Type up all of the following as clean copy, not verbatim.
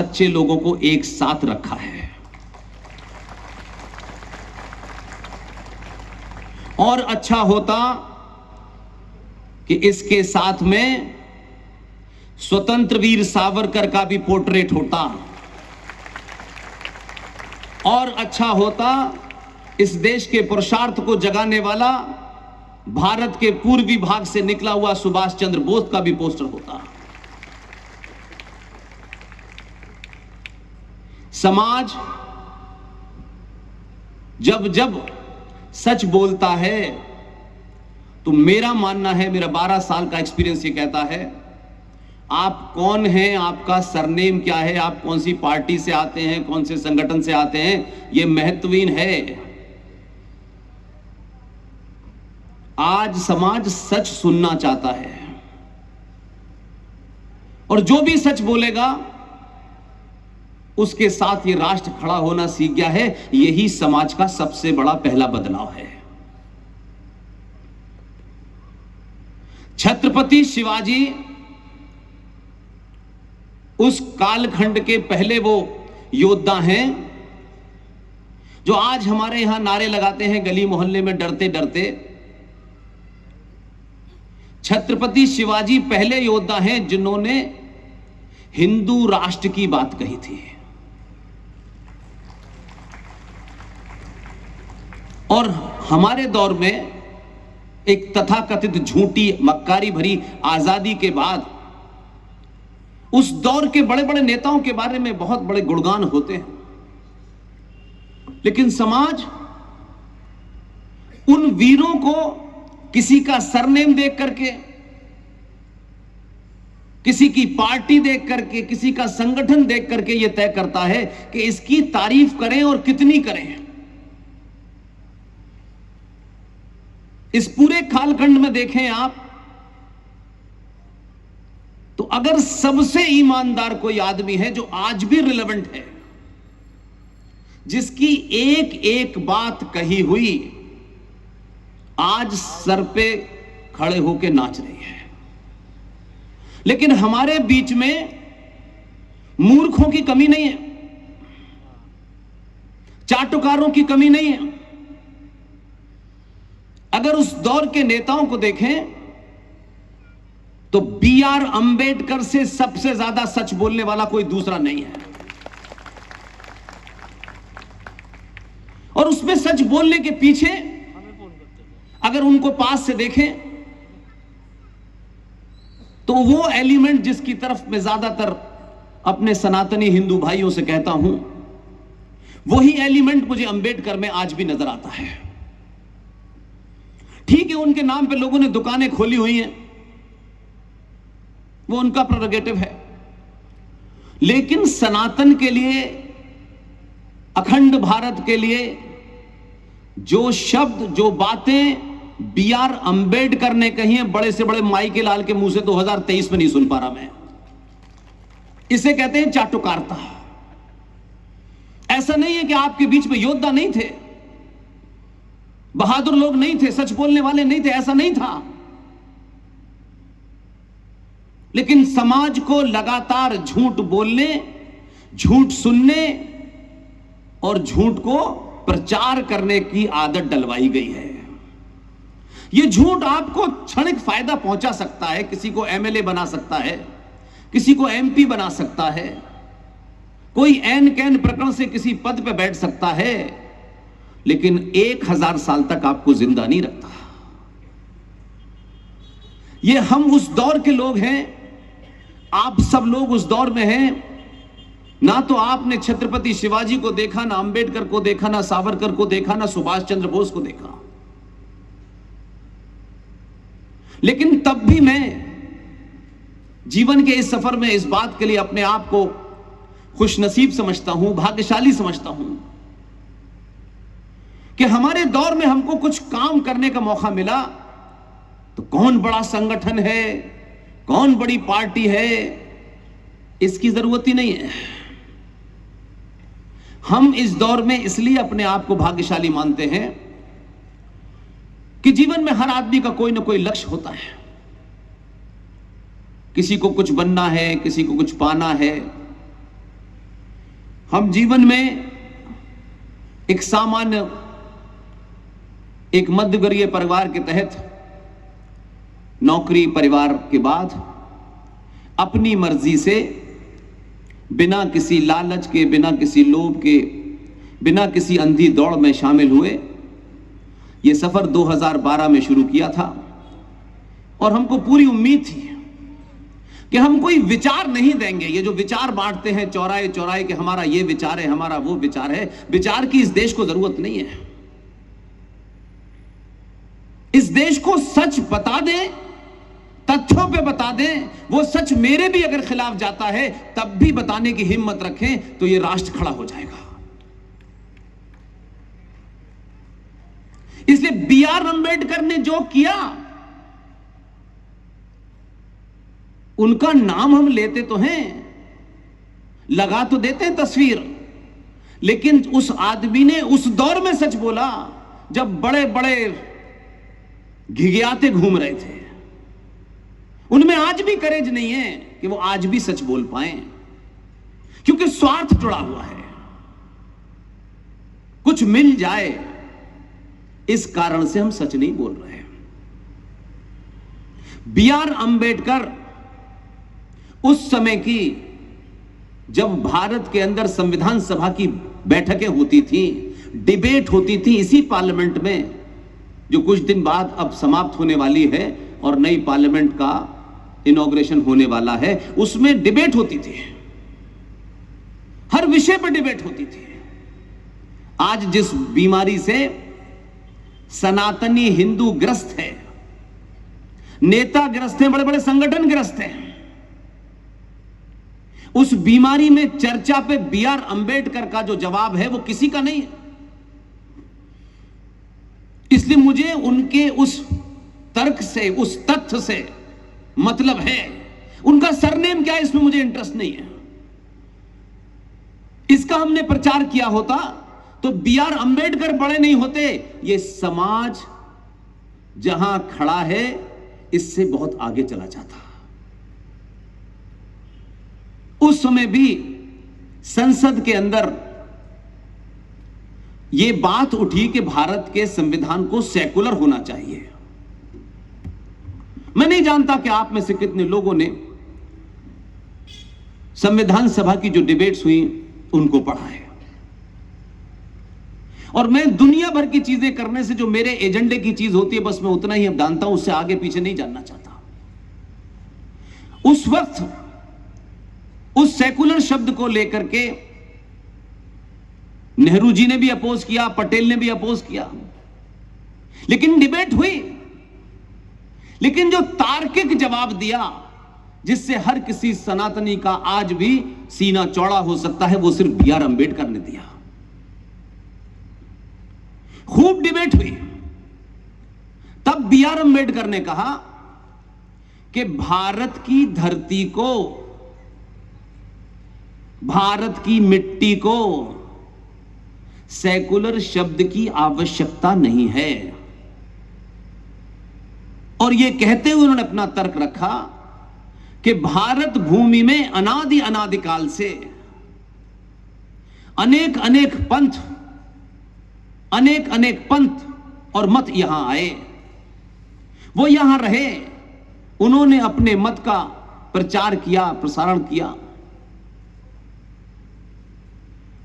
अच्छे लोगों को एक साथ रखा है। और अच्छा होता कि इसके साथ में स्वतंत्र वीर सावरकर का भी पोर्ट्रेट होता। और अच्छा होता इस देश के पुरुषार्थ को जगाने वाला भारत के पूर्वी भाग से निकला हुआ सुभाष चंद्र बोस का भी पोस्टर होता। समाज जब जब सच बोलता है तो मेरा मानना है, मेरा 12 साल का एक्सपीरियंस ये कहता है, आप कौन हैं, आपका सरनेम क्या है, आप कौन सी पार्टी से आते हैं, कौन से संगठन से आते हैं, यह महत्वहीन है। आज समाज सच सुनना चाहता है और जो भी सच बोलेगा उसके साथ ये राष्ट्र खड़ा होना सीख गया है। यही समाज का सबसे बड़ा पहला बदलाव है। छत्रपति शिवाजी उस कालखंड के पहले वो योद्धा हैं जो आज हमारे यहां नारे लगाते हैं गली मोहल्ले में डरते डरते। छत्रपति शिवाजी पहले योद्धा हैं जिन्होंने हिंदू राष्ट्र की बात कही थी। और हमारे दौर में एक तथाकथित झूठी मक्कारी भरी आजादी के बाद उस दौर के बड़े बड़े नेताओं के बारे में बहुत बड़े गुणगान होते हैं, लेकिन समाज उन वीरों को किसी का सरनेम देख करके, किसी की पार्टी देख करके, किसी का संगठन देख करके यह तय करता है कि इसकी तारीफ करें और कितनी करें। इस पूरे कालखंड में देखें आप तो अगर सबसे ईमानदार कोई आदमी है जो आज भी रिलेवेंट है, जिसकी एक एक बात कही हुई आज सर पे खड़े होकर नाच रही है, लेकिन हमारे बीच में मूर्खों की कमी नहीं है, चाटुकारों की कमी नहीं है। अगर उस दौर के नेताओं को देखें तो B.R. अंबेडकर से सबसे ज्यादा सच बोलने वाला कोई दूसरा नहीं है। और उसमें सच बोलने के पीछे अगर उनको पास से देखें तो वो एलिमेंट जिसकी तरफ मैं ज्यादातर अपने सनातनी हिंदू भाइयों से कहता हूं, वही एलिमेंट मुझे अंबेडकर में आज भी नजर आता है। ठीक है, उनके नाम पे लोगों ने दुकानें खोली हुई हैं, वो उनका प्रेरोगेटिव है, लेकिन सनातन के लिए, अखंड भारत के लिए जो शब्द, जो बातें B.R. अंबेडकर ने कही हैं, बड़े से बड़े माई के लाल के मुंह से 2023 में नहीं सुन पा रहा मैं। इसे कहते हैं चाटुकारिता। ऐसा नहीं है कि आपके बीच में योद्धा नहीं थे, बहादुर लोग नहीं थे, सच बोलने वाले नहीं थे, ऐसा नहीं था, लेकिन समाज को लगातार झूठ बोलने, झूठ सुनने और झूठ को प्रचार करने की आदत डलवाई गई है। यह झूठ आपको क्षणिक फायदा पहुंचा सकता है, किसी को MLA बना सकता है, किसी को MP बना सकता है, कोई ऐन कैन प्रकरण से किसी पद पर बैठ सकता है, लेकिन 1000 साल तक आपको जिंदा नहीं रखता। ये हम उस दौर के लोग हैं, आप सब लोग उस दौर में हैं। ना तो आपने छत्रपति शिवाजी को देखा, ना अंबेडकर को देखा, ना सावरकर को देखा, ना सुभाष चंद्र बोस को देखा, लेकिन तब भी मैं जीवन के इस सफर में इस बात के लिए अपने आप को खुशनसीब समझता हूं, भाग्यशाली समझता हूं कि हमारे दौर में हमको कुछ काम करने का मौका मिला। तो कौन बड़ा संगठन है, कौन बड़ी पार्टी है, इसकी जरूरत ही नहीं है। हम इस दौर में इसलिए अपने आप को भाग्यशाली मानते हैं कि जीवन में हर आदमी का कोई ना कोई लक्ष्य होता है। किसी को कुछ बनना है, किसी को कुछ पाना है, हम जीवन में एक सामान्य, एक मध्यवर्गीय परिवार के तहत नौकरी परिवार के बाद अपनी मर्जी से, बिना किसी लालच के, बिना किसी लोभ के, बिना किसी अंधी दौड़ में शामिल हुए। यह सफर 2012 में शुरू किया था और हमको पूरी उम्मीद थी कि हम कोई विचार नहीं देंगे। ये जो विचार बांटते हैं चौराहे चौराहे के, हमारा ये विचार है, हमारा वो विचार है, विचार की इस देश को जरूरत नहीं है। इस देश को सच बता दें, तथ्यों पे बता दें। वो सच मेरे भी अगर खिलाफ जाता है तब भी बताने की हिम्मत रखें तो ये राष्ट्र खड़ा हो जाएगा। इसलिए बी.आर. अंबेडकर ने जो किया, उनका नाम हम लेते तो हैं, लगा तो देते हैं तस्वीर, लेकिन उस आदमी ने उस दौर में सच बोला जब बड़े बड़े घिघियाते घूम रहे थे। उनमें आज भी करेज नहीं है कि वो आज भी सच बोल पाए, क्योंकि स्वार्थ जुड़ा हुआ है, कुछ मिल जाए इस कारण से हम सच नहीं बोल रहे हैं। बी.आर. अंबेडकर उस समय की, जब भारत के अंदर संविधान सभा की बैठकें होती थी, डिबेट होती थी इसी पार्लियामेंट में, जो कुछ दिन बाद अब समाप्त होने वाली है और नई पार्लियामेंट का इनॉग्रेशन होने वाला है, उसमें डिबेट होती थी, हर विषय पर डिबेट होती थी। आज जिस बीमारी से सनातनी हिंदू ग्रस्त है, नेता ग्रस्त हैं, बड़े बड़े संगठन ग्रस्त हैं, उस बीमारी में चर्चा पे बी.आर. अंबेडकर का जो जवाब है वो किसी का नहीं है। इसलिए मुझे उनके उस तर्क से, उस तथ्य से मतलब है। उनका सरनेम क्या है इसमें मुझे इंटरेस्ट नहीं है। इसका हमने प्रचार किया होता तो बी.आर. अंबेडकर बड़े नहीं होते। ये समाज जहां खड़ा है इससे बहुत आगे चला जाता। उस समय भी संसद के अंदर यह बात उठी कि भारत के संविधान को सेकुलर होना चाहिए। मैं नहीं जानता कि आप में से कितने लोगों ने संविधान सभा की जो डिबेट्स हुई उनको पढ़ा है। और मैं दुनिया भर की चीजें करने से जो मेरे एजेंडे की चीज होती है, बस मैं उतना ही अब जानता हूं, उससे आगे पीछे नहीं जानना चाहता। उस वक्त उस सेकुलर शब्द को लेकर के नेहरू जी ने भी अपोज किया, पटेल ने भी अपोज किया, लेकिन डिबेट हुई। लेकिन जो तार्किक जवाब दिया, जिससे हर किसी सनातनी का आज भी सीना चौड़ा हो सकता है, वो सिर्फ बी.आर. अंबेडकर ने दिया। खूब डिबेट हुई। तब बी.आर. अंबेडकर ने कहा कि भारत की धरती को, भारत की मिट्टी को सेकुलर शब्द की आवश्यकता नहीं है। और यह कहते हुए उन्होंने अपना तर्क रखा कि भारत भूमि में अनादि अनादिकाल से अनेक अनेक पंथ, अनेक अनेक पंथ और मत यहां आए, वो यहां रहे, उन्होंने अपने मत का प्रचार किया, प्रसारण किया।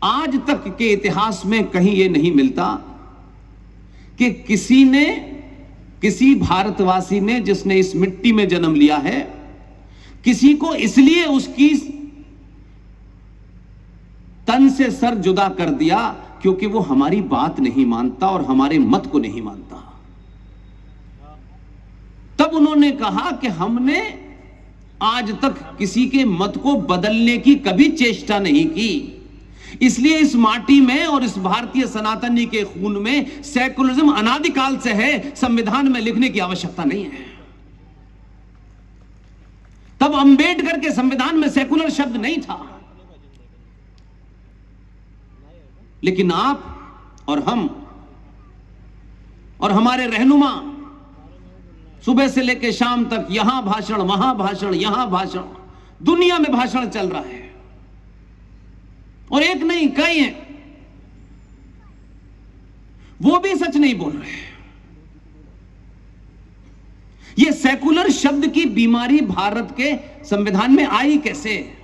आज तक के इतिहास में कहीं यह नहीं मिलता कि किसी भारतवासी ने, जिसने इस मिट्टी में जन्म लिया है, किसी को इसलिए उसकी तन से सर जुदा कर दिया क्योंकि वो हमारी बात नहीं मानता और हमारे मत को नहीं मानता। तब उन्होंने कहा कि हमने आज तक किसी के मत को बदलने की कभी चेष्टा नहीं की, इसलिए इस माटी में और इस भारतीय सनातनी के खून में सेकुलरिज्म अनादिकाल से है, संविधान में लिखने की आवश्यकता नहीं है। तब अंबेडकर के संविधान में सेकुलर शब्द नहीं था, लेकिन आप और हम और हमारे रहनुमा सुबह से लेकर शाम तक यहां भाषण, वहां भाषण, यहां भाषण, दुनिया में भाषण चल रहा है। और एक नहीं कई हैं, वो भी सच नहीं बोल रहे। ये सेकुलर शब्द की बीमारी भारत के संविधान में आई कैसे?